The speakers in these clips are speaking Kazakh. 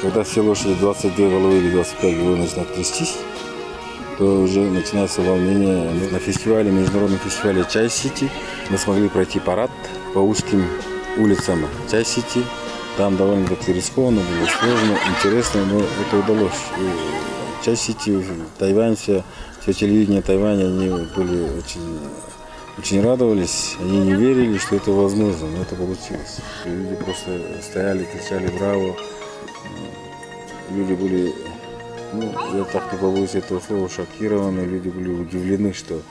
Когда все лошади 22 головы или 25 головы начинают трястись, то уже начинается волнение. На фестивале, международном фестивале Чай-Сити мы смогли пройти парад по узким улицам Чай-Сити. Там довольно-таки рискованно было, сложно, интересно, но это удалось. И Чай-Сити, Тайвань, все телевидение Тайваня, они были очень радовались, они не верили, что это возможно, но это получилось. Люди просто стояли, кричали «Браво!». Люди были, я так не побоюсь этого слова, шокированы, люди были удивлены, что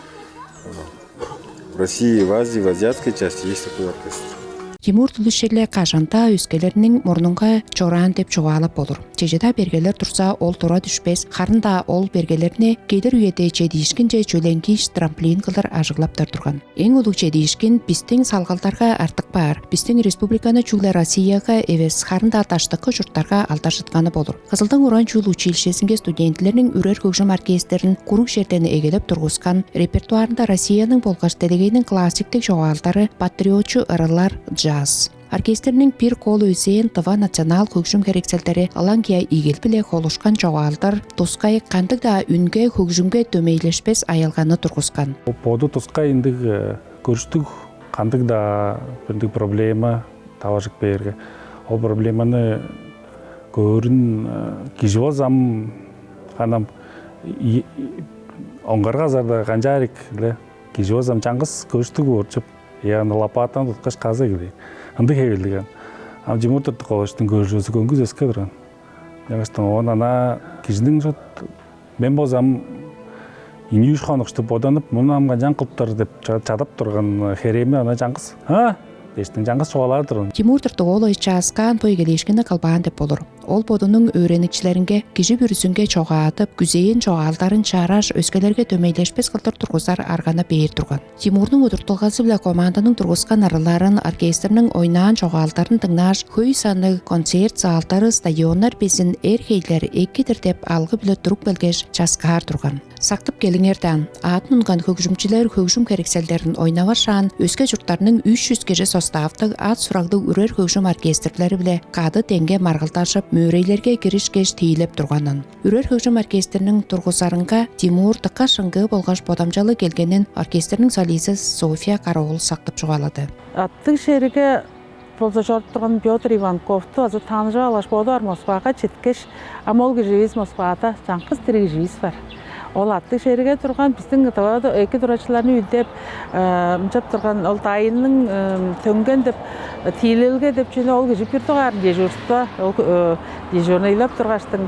в России, в Азии, в азиатской части есть такой оркестр. Тимур Тулушерле кажанда өскелернең морнунга чоран деп чугалап болур. Чежеда бергелер турса ол тура düşпес, харында ол бергелерне кейдер үйете чедишкинче чөленкиш трамплин кылар ажыглап турган. Эң улуу чедишкин биздин салгалдарга артык бар. Биздин республиканы чугла Россияга эвес харында таштыкы журттарга алдашытканы болур. Кызылдын уран чул училищесинге студентлернин үрер көкжөм оркестрин курук жерден эгелеп тургузган, репертуарында Россиянын болгаш делегейнин классиктик жоғалтары патриотчу ырылар Оркестрнең пир колу үзен тыва национал хөгжим керекселдери алаңкия игел биле холушкан жоғалтар тускай кандык да үнге хөгжимге төмейлешпес аялганы тургузган. Поду тускай индик көрүштүк кандык да бирдик проблема табажык берге. Ол проблеманы көрүн кижозам анам оңгарга зарда канжарик эле кижозам чаңгыз көрүштүк орчуп яғни лопатаны тұтқаш қазы келді. Андық әйелдіген. Жимур тұртты қолыштың көржөзі көңгіз өске тұрған. Яғыстан оған ана кежінің жұрт мен болсам ині үшқан ұқшты боданып, мұны амға жан қылыптар деп чадап тұрған хереме ана жаңғыз. Дештің жаңғыз çoğalar тұрын. Тимур Тыртыгол ойчаскан пойгелешкені қалбаған деп болыр. Ол бодының өйренікчілерінге кежі бүрісінге çoğaатып, күзейін çoğалтарын чараш өскелерге төмейлешпес қылтыр тұрғызар арғаны бейір тұрған. Тимурның отыртылғасы біле команданың тұрғызған арыларын, оркестрінің ойнаған çoğалтарын тыңнаш, хөй саны, концерт залтары, стадионлар безін әрхейлер еккедір деп алғы біле тұрып белгеш часкар тұрған. Сақтып келіңерден, атын ұнған хөгжімчілер хөгжім керекселдерін ойнавашан, өске жұрттарының 300 кежі составтық ат сұрағды үрер хөгжім оркестрлері біле қады тенге марғылташып, мөрейлерге кіріш-кеш тейіліп тұрғанын. Үрер хөгжім оркестрінің тұрғызарынға Тимур тыққа шыңғы болғаш бодамжалы келгенін оркестрінің солисі София Караул сақтып жоғалады. Аттық шеріге Проза тұрған Петр Иванковты азы таныжы алаш бодар Москваға четкеш, амол кежевіз Москвада жаңқыз тірек жевіз бар. Ол аттық шеріге тұрған біздің екі тұрачыларыны үйдеп, мүнчап тұрған ол тайынның төнген деп, тиілілге деп жүні ол кежіп үртіғар дежурста, дежурны үйлеп тұрғаштың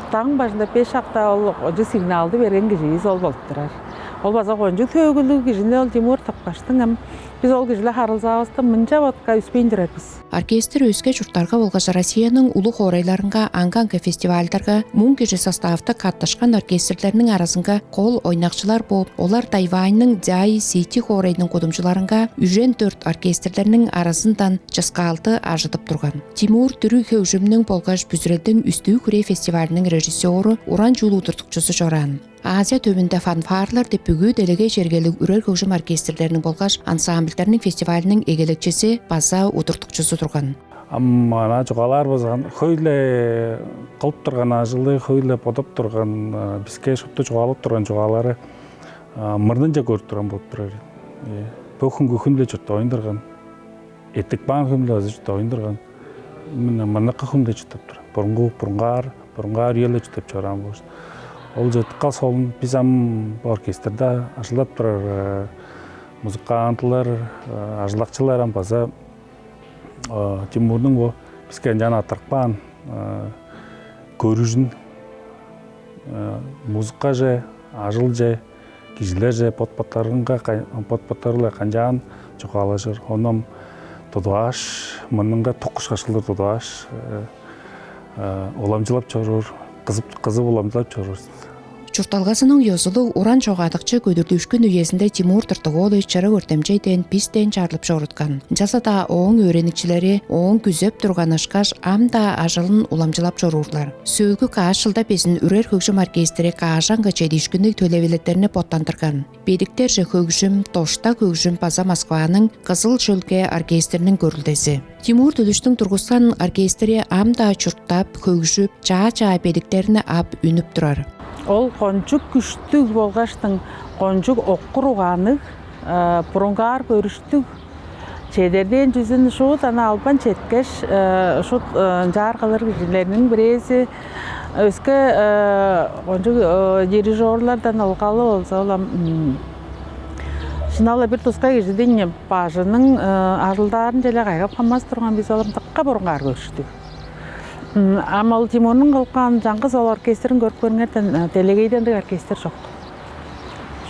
таң башында 5 шақта ол жы сигналды берген кежевіз ол болып тұрар. Ол база қонжу төгілігі кежінде ол Тимур тапқаштың біз ол кежілі харылзағызды мұнча батқа үспейін жүрербіз. Оркестр өске жұрттарға болғаш Россияның улы хорайларынға аңғанғы фестивальдарға мұң кежі составты катташқан оркестрлерінің арасынға қол ойнақшылар болып, олар Тайваньның Дзай Сити хорайның қодымшыларынға үжен 4 оркестрлерінің арасындан жасқалты ажытып тұрған. Тимур түрі хеужімнің болғаш бүзірелдің үсті күре фестивалінің режиссеры Уран Жул утыртықчысы Жоран. Азия төбінде фанфарлар деп бүгі делеге жергелік үрер хөгжім оркестрлерінің болғаш ансамбльдерінің фестивалінің егелекчесі база утыртықчысы тұрған. Ана жоғалар базған хөйлі қылып тұрған ажылы, хөйлі подып тұрған, бізге шыпты жоғалып тұрған жоғалары мұрнынша көріп тұрған болып тұрар. Бөкінгі хүмле жүртті ойындырған, еттік бан хүмле азы жүртті ойындырған, мұрнықы хүмле жүртіп тұр. Бұрынғар елі жүртіп жоран болшы. Ол жетіққа солын бізам оркестрда ашылап тұрар музыкантлар, ажылақчылар база Тимурның о бізге жана атырқпан көрүжін музыка же, ажыл же, кижілер же подпаттарылы қанжан жоғалы жүр. Оным тұдуаш, мұныңға тоқыш қашылыр тұдуаш, оламжылап чорыр, қызып оламжылап чорыр. Чурталгасының ёсулуг уран чоғадықчы көдүрдүшкүн үйесінде Тимур Тыртыголович чара өртемчейден пистен чарлып жоғыртқан. Жасада оң өреникчилери оң күзөп турган ышкаш амда ажылын уламжылап жоруурлар. Сөөгү кааш жылда безин үрер хөгжүм оркестри каашанга чедишкүндүк төлебилеттерине поттандырган. Бедиктер же хөгжүм, тошта хөгжүм база Москваның Кызыл Чөлкө оркестринин көрүлдеси. Тимур Төлүштүн тургузган оркестри амда чурттап, хөгжүп, чаа бедиктерине ап үнүп турар. Ол кончук күчтүк болгоштун кончук оккур угааны бурунгар көрүштүк чедерден жүзүн шут ана албан четкеш шут жаргалар кишилеринин бирээси өскө кончук дирижерлордон алгалы болсо шынала бир туска кишидин бажынын ажылдарын желе кайгап камаз турган биз алам такка бурунгар көрүштүк. Амал Тимурдун кылган жаңгыз ол оркестрин көрүп көрүңөрдөн Телегейден оркестр жок.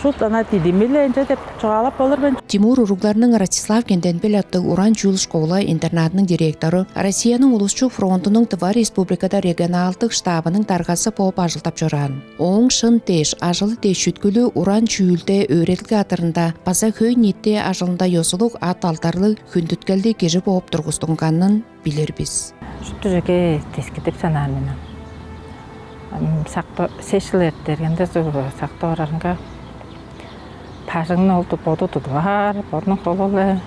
Шут ана тидимиле энче деп чогалап болор мен. Тимур уругларының Ростислав Кенденбел аттык Уран жүүл школа интернатының директору, Россиянын улусчу фронтунун Тыва республикада регионалдык штабынын таргасы болуп ажылтап жоран. Оң шын теш, ажылы тешүткүлү Уран жүүлдө өйрөтүлгө атырында баса хөй нитте ажылында ёсулук ат алтарлы хүндүткелди кежи болуп тургузтунганын билербиз. Шүттүжеге тескитип санаар менен. Сакто сешилердергенде сакто барарынга пажыңын олду боду тутуар, бодунун кололе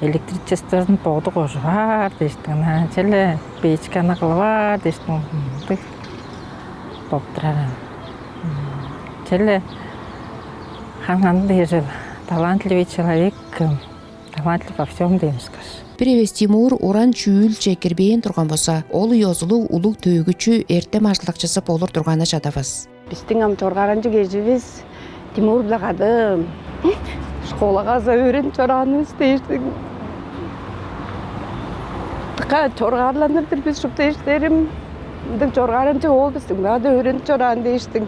электричестводун боду кожуар дештин, челе печканы кылыбар дештин. Доктора. Челе ханганды жыл талантливый человек, талантлив во всем демскаш. Биребес Тимур уран чүүл жекирбейин турган болса, ол ёзулук улук төөгүчү эртем ажылакчысы болур турганы жадабыз. Биздин ам чоргаранчы кежибиз Тимур лагады школага өйрөнүп чораганыбыз дештик. Така чоргарланып биз шуп дештерим. Мындык чоргаранчы ол биздин лагады өйрөнүп чораган дештик.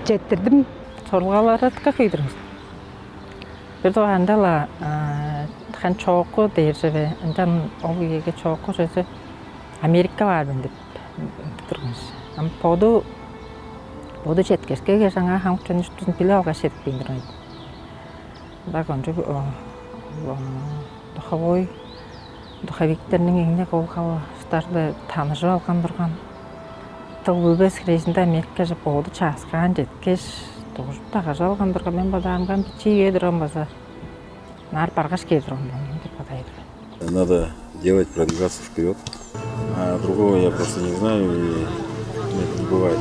Жеттирдим. Чоргалары така кыйдырмыз. Bir de andala kan çoğu değişti. Ondan o gibi çoğu sözü Amerika var bende durmuş. Ama podu çetkeşke geçen hangi çönüştün bile o kadar bilmiyorum. Bakın çünkü daha Viktor'un yine kolkalı starda tanışı algan durgan. Tılbübes krizinde Amerika'da podu çaskan çetkeş. Тагы жалгандырга мен бадамган бичи едром база. Нар паргаш кедром деп атайды. Надо делать, продвигаться вперед. А другого я просто не знаю, и это не бывает.